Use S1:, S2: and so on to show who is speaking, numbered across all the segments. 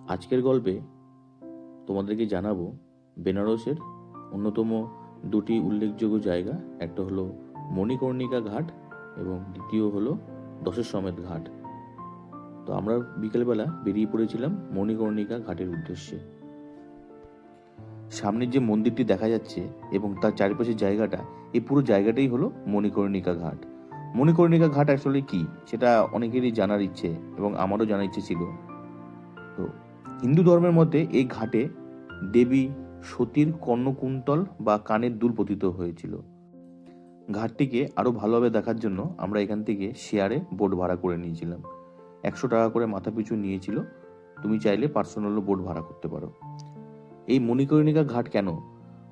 S1: আজকের গল্পে তোমাদেরকে জানাবো বেনারসের অন্যতম দুটি উল্লেখযোগ্য জায়গা। একটা হলো মণিকর্ণিকা ঘাট এবং দ্বিতীয় হলো দশাশ্বমেধ ঘাট। তো আমরা বিকেলবেলা বেরিয়ে পড়েছিলাম মণিকর্ণিকা ঘাটের উদ্দেশ্যে। সামনের যে মন্দিরটি দেখা যাচ্ছে এবং তার চারিপাশের জায়গাটা, এই পুরো জায়গাটাই হলো মণিকর্ণিকা ঘাট। মণিকর্ণিকা ঘাট আসলে কি সেটা অনেকেরই জানার ইচ্ছে এবং আমারও জানার ইচ্ছে ছিল। তো হিন্দু ধর্মের মধ্যে এই ঘাটে দেবী সতীর কর্ণকুন্তল বা কানের দুল পতিত হয়েছিল। ঘাটটিকে আরো ভালোভাবে দেখার জন্য আমরা এখান থেকে শেয়ারে বোট ভাড়া করে নিয়েছিলাম। 100 টাকা করে মাথা পিছু নিয়েছিল। তুমি চাইলে পার্সোনাল বোট ভাড়া করতে পারো। এই মণিকর্ণিকা ঘাট কেন?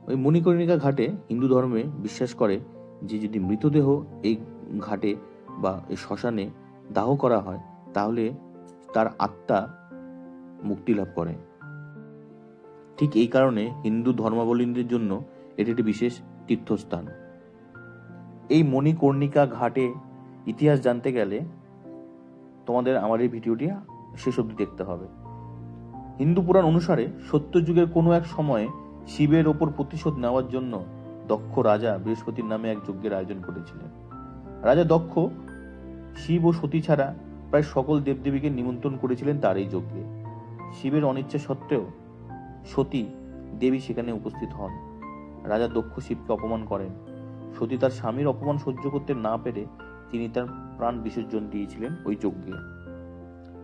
S1: ওই মণিকর্ণিকা ঘাটে হিন্দু ধর্মে বিশ্বাস করে যে যদি মৃতদেহ এই ঘাটে বা এই শ্মশানে দাহ করা হয় তাহলে তার আত্মা মুক্তি লাভ করে। ঠিক এই কারণে হিন্দু ধর্মাবলম্বীদের জন্য এটি একটি বিশেষ তীর্থস্থান। এই মণিকর্ণিকা ঘাটে ইতিহাস জানতে গেলে তোমাদের আমার এই ভিডিওটি শেষ অবধি দেখতে হবে। হিন্দু পুরাণ অনুসারে সত্যযুগের কোনো এক সময়ে শিবের ওপর প্রতিশোধ নেওয়ার জন্য দক্ষ রাজা বৃহস্পতির নামে এক যজ্ঞের আয়োজন করেছিলেন। রাজা দক্ষ শিব ও সতী ছাড়া প্রায় সকল দেবদেবীকে নিমন্ত্রণ করেছিলেন তার এই যজ্ঞে। শিবের অনিচ্ছা সত্ত্বেও সতী দেবী সেখানে উপস্থিত হন। রাজা দক্ষ শিবকে অপমান করেন। সতী তার স্বামীর অপমান সহ্য করতে না পেরে তিনি তার প্রাণ বিসর্জন দিয়েছিলেন ওই যজ্ঞে।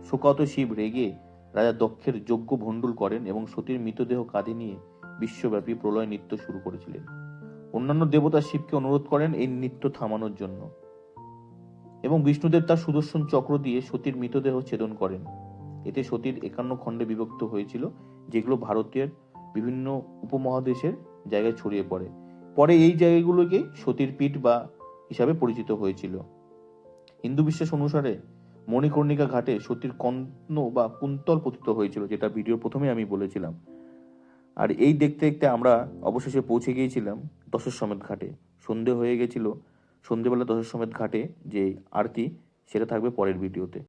S1: শোকাহত শিব রেগে রাজা দক্ষের যজ্ঞ ভণ্ডুল করেন এবং সতীর মৃতদেহ কাঁধে নিয়ে বিশ্বব্যাপী প্রলয় নৃত্য শুরু করেছিলেন। অন্যান্য দেবতা শিবকে অনুরোধ করেন এই নৃত্য থামানোর জন্য এবং বিষ্ণুদেব তার সুদর্শন চক্র দিয়ে সতীর মৃতদেহ ছেদন করেন। এতে সতীর 51 খণ্ডে বিভক্ত হয়েছিল, যেগুলো ভারতের বিভিন্ন উপমহাদেশের জায়গায় ছড়িয়ে পড়ে। পরে এই জায়গাগুলোকে সতীর পীঠ বা হিসাবে পরিচিত হয়েছিল। হিন্দু বিশ্বাস অনুসারে মণিকর্ণিকা ঘাটে সতীর কর্ণ বা কুন্তল পতিত হয়েছিল, যেটা ভিডিওর প্রথমে আমি বলেছিলাম। আর এই দেখতে দেখতে আমরা অবশেষে পৌঁছে গিয়েছিলাম দশাশ্বমেধ ঘাটে। সন্ধে হয়ে গেছিল। সন্ধেবেলা দশাশ্বমেধ ঘাটে যে আরতি সেটা থাকবে পরের ভিডিওতে।